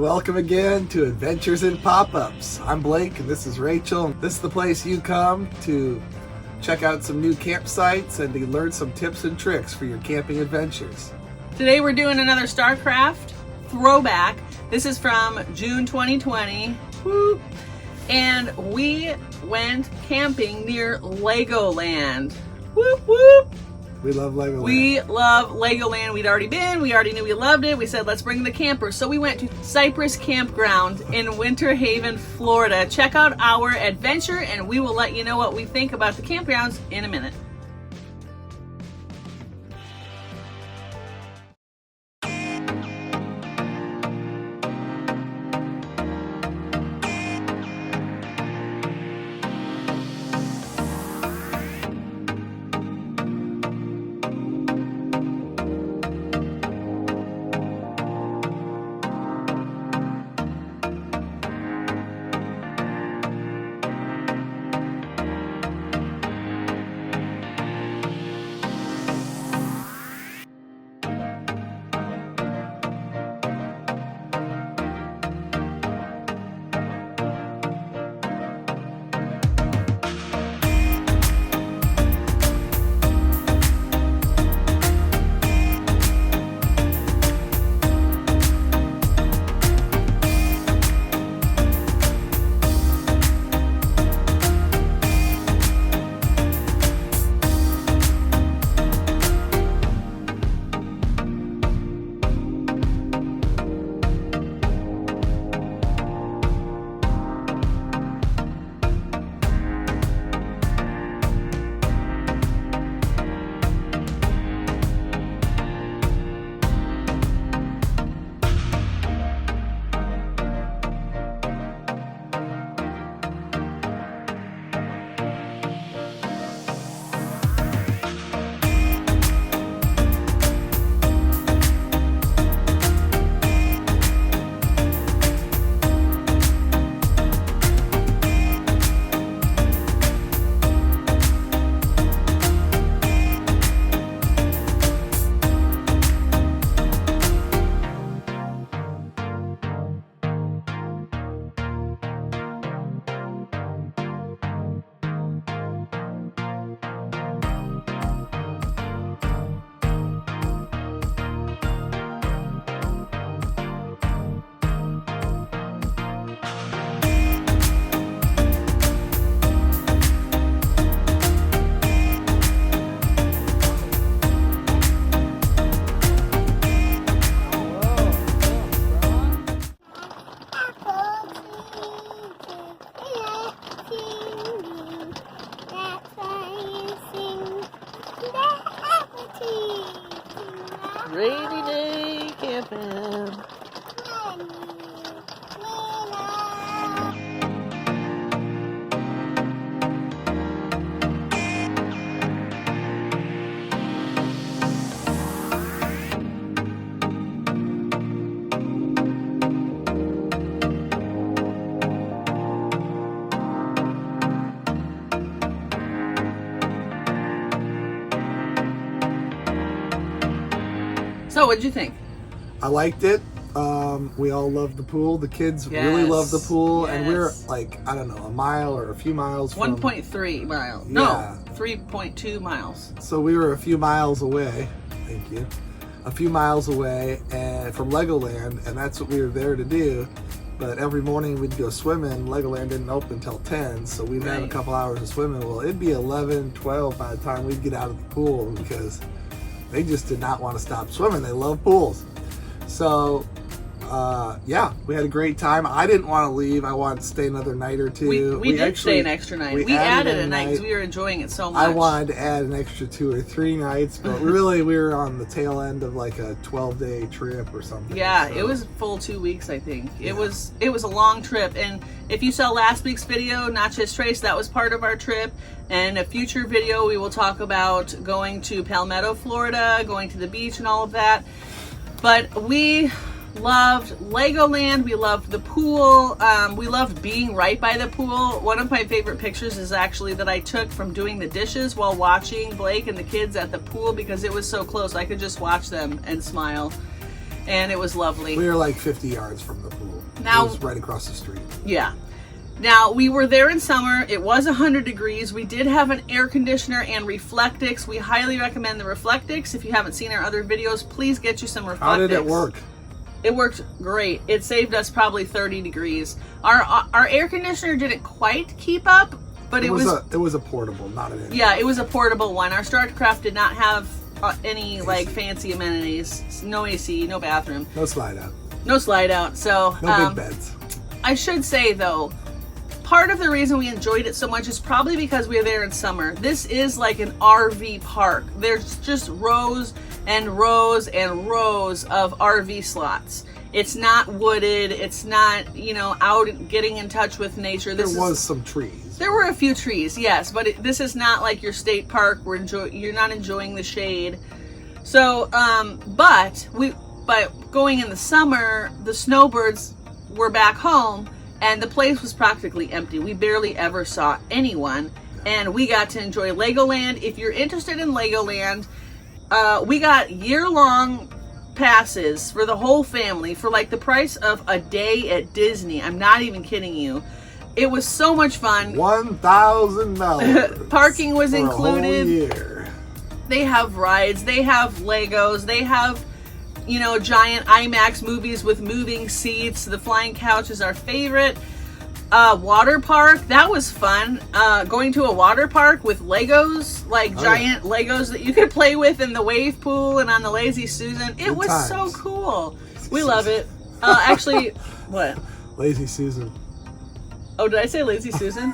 welcome again to Adventures in Pop-Ups. I'm Blake and this is Rachel. This is the place you come to check out some new campsites and to learn some tips and tricks for your camping adventures. Today we're doing another Starcraft throwback. This is from June 2020. Woo! And we went camping near Legoland. Whoop whoop! We love Legoland. We love Legoland. We'd already been. We already knew we loved it. We said, let's bring the campers. So we went to Cypress Campground in Winter Haven, Florida. Check out our adventure, and we will let you know what we think about the campgrounds in a minute. Rainy day camping. So what'd you think? I liked it. We all loved the pool. The kids really loved the pool. And we're like, I don't know, a mile or a few miles from... 1.3 miles. Yeah. No, 3.2 miles. So we were a few miles away. Thank you. A few miles away and from Legoland, and that's what we were there to do. But every morning we'd go swimming. Legoland didn't open until 10, so we'd have a couple hours of swimming. Well, it'd be 11, 12 by the time we'd get out of the pool because they just did not want to stop swimming. They love pools. So, yeah, we had a great time. I didn't want to leave. I wanted to stay another night or two. We did stay an extra night. We added a night because we were enjoying it so much. I wanted to add an extra 2 or 3 nights, but really we were on the tail end of like a 12-day trip or something. Yeah, so it was a full 2 weeks, I think. Yeah. It was a long trip, and if you saw last week's video, Not Just Trace, that was part of our trip. And a future video, we will talk about going to Palmetto, Florida, going to the beach and all of that. But we loved Legoland. We loved the pool. We loved being right by the pool. One of my favorite pictures is actually that I took from doing the dishes while watching Blake and the kids at the pool because it was so close. I could just watch them and smile. and it was lovely. We were like 50 yards from the pool. Now, it was right across the street. Yeah. Now, we were there in summer. It was 100 degrees. We did have an air conditioner and Reflectix. We highly recommend the Reflectix. If you haven't seen our other videos, please get you some Reflectix. How did it work? It worked great. It saved us probably 30 degrees. Our air conditioner didn't quite keep up, but it was a portable, not an AC. Yeah, it was a portable one. Our Starcraft did not have any AC. Like fancy amenities. No AC, no bathroom. No slide out. No slide out. So no big beds. I should say though, part of the reason we enjoyed it so much is probably because we were there in summer. This is like an RV park. There's just rows and rows and rows of RV slots. It's not wooded. It's not, out getting in touch with nature. There was some trees. There were a few trees, yes, but this is not like your state park where you're not enjoying the shade. So, but going in the summer, the snowbirds were back home, and the place was practically empty. We barely ever saw anyone, and we got to enjoy Legoland. If you're interested in Legoland, we got year-long passes for the whole family for like the price of a day at Disney. I'm not even kidding you. It was so much fun. $1,000. Parking was included. A whole year. They have rides. They have Legos. They have giant IMAX movies with moving seats. The flying couch is our favorite. Water park, that was fun. Going to a water park with Legos, like giant Legos that you could play with in the wave pool and on the Lazy Susan. It was so cool. We love it. Actually, what? Lazy Susan. Oh, did I say Lazy Susan?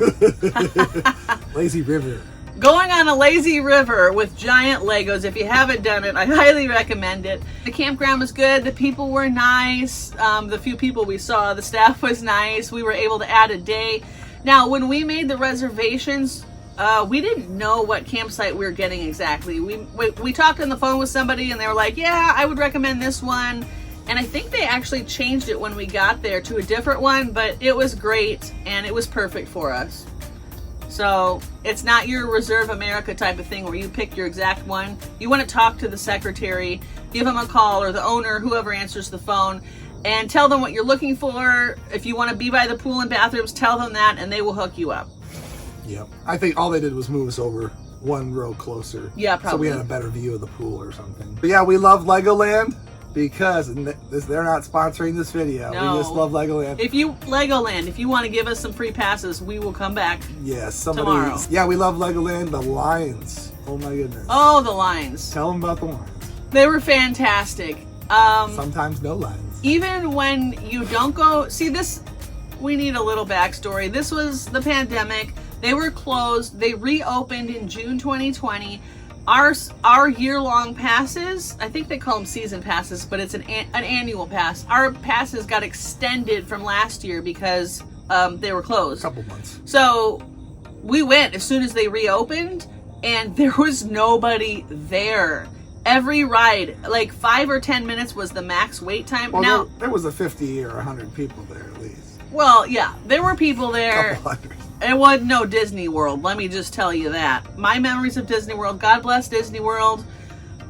Lazy River. Going on a lazy river with giant Legos. If you haven't done it, I highly recommend it. The campground was good. The people were nice. The few people we saw, the staff was nice. We were able to add a day. Now, when we made the reservations, we didn't know what campsite we were getting exactly. We talked on the phone with somebody and they were like, yeah, I would recommend this one. And I think they actually changed it when we got there to a different one, but it was great and it was perfect for us. So it's not your Reserve America type of thing where you pick your exact one. You want to talk to the secretary, give them a call, or the owner, whoever answers the phone, and tell them what you're looking for. If you want to be by the pool and bathrooms, tell them that and they will hook you up. Yep. I think all they did was move us over one row closer. Yeah, probably. So we had a better view of the pool or something. But yeah, we love Legoland. Because they're not sponsoring this video. No. We just love Legoland. If you want to give us some free passes, we will come back. Yes, tomorrow. Yeah, we love Legoland. The lines. Oh my goodness. Oh, the lines. Tell them about the lines. They were fantastic. Sometimes no lines. Even when you don't go see this, we need a little backstory. This was the pandemic. They were closed. They reopened in June 2020. Our year-long passes, I think they call them season passes, but it's an annual pass. Our passes got extended from last year because they were closed. A couple months. So we went as soon as they reopened, and there was nobody there. Every ride, like 5 or 10 minutes was the max wait time. Well, now there was a 50 or 100 people there at least. Well, yeah, there were people there. Couple hundred. It wasn't no Disney World, let me just tell you that. My memories of Disney World, God bless Disney World.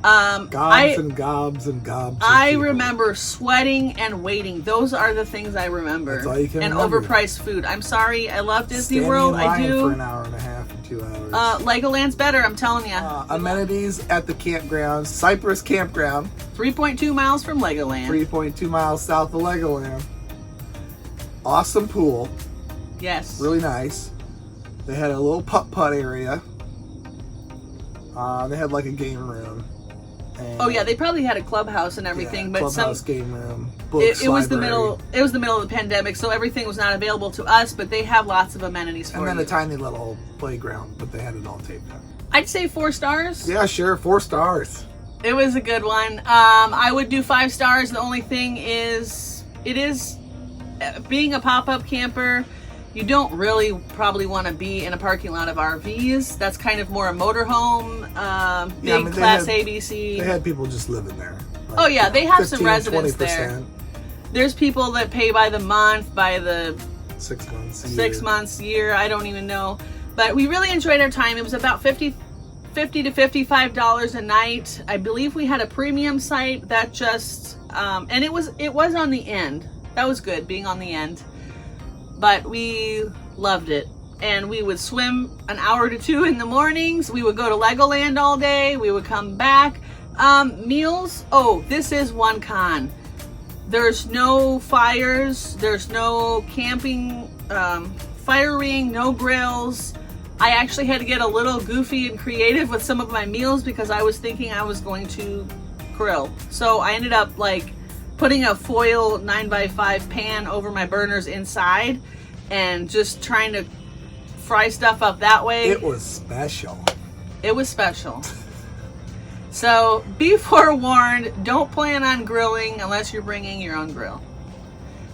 Gobs and gobs. I remember sweating and waiting. Those are the things I remember. That's all you can and remember. Overpriced food. I'm sorry, I love Disney Standing World. in line I do. For an hour and a half and 2 hours. Legoland's better, I'm telling you. Amenities at the campground. Cypress Campground. 3.2 miles from Legoland. 3.2 miles south of Legoland. Awesome pool. Yes. Really nice. They had a little putt-putt area. They had like a game room. Oh yeah, they probably had a clubhouse and everything, but clubhouse, game room, it was the middle. It was the middle of the pandemic, so everything was not available to us. But they have lots of amenities for you. And then a tiny little playground, but they had it all taped up. I'd say 4 stars. Yeah, sure, 4 stars. It was a good one. I would do 5 stars. The only thing is, it is being a pop-up camper. You don't really probably want to be in a parking lot of RVs. That's kind of more a motorhome, big Class ABC. They had people just living there. Like, oh yeah, they have some 15, residents 20%. there. There's people that pay by the month, by the 6 months, 6 months, year. I don't even know. But we really enjoyed our time. It was about $50 to $55 a night. I believe we had a premium site that just, and it was on the end. That was good, being on the end. But we loved it. And we would swim an hour to 2 in the mornings. We would go to Legoland all day. We would come back. Meals, oh, this is one con. There's no fires. There's no camping, fire ring, no grills. I actually had to get a little goofy and creative with some of my meals because I was thinking I was going to grill. So I ended up like putting a foil 9x5 pan over my burners inside and just trying to fry stuff up that way. It was special. It was special. So be forewarned, don't plan on grilling unless you're bringing your own grill.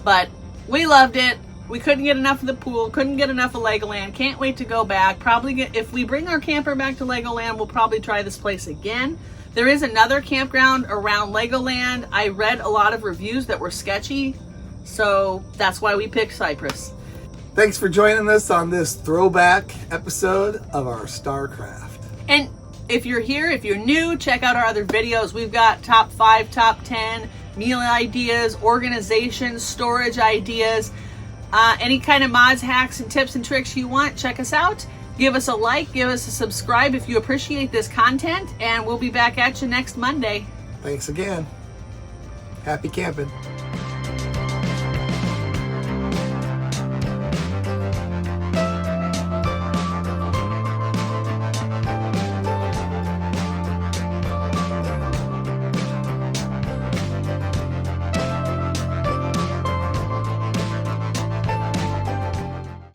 But we loved it. We couldn't get enough of the pool, couldn't get enough of Legoland. Can't wait to go back. If we bring our camper back to Legoland, we'll probably try this place again. There is another campground around Legoland. I read a lot of reviews that were sketchy, so that's why we picked Cypress. Thanks for joining us on this throwback episode of our Starcraft. And if you're here, if you're new, check out our other videos. We've got top 5, top 10, meal ideas, organization, storage ideas, any kind of mods, hacks, and tips and tricks you want, check us out. Give us a like, give us a subscribe if you appreciate this content, and we'll be back at you next Monday. Thanks again. Happy camping.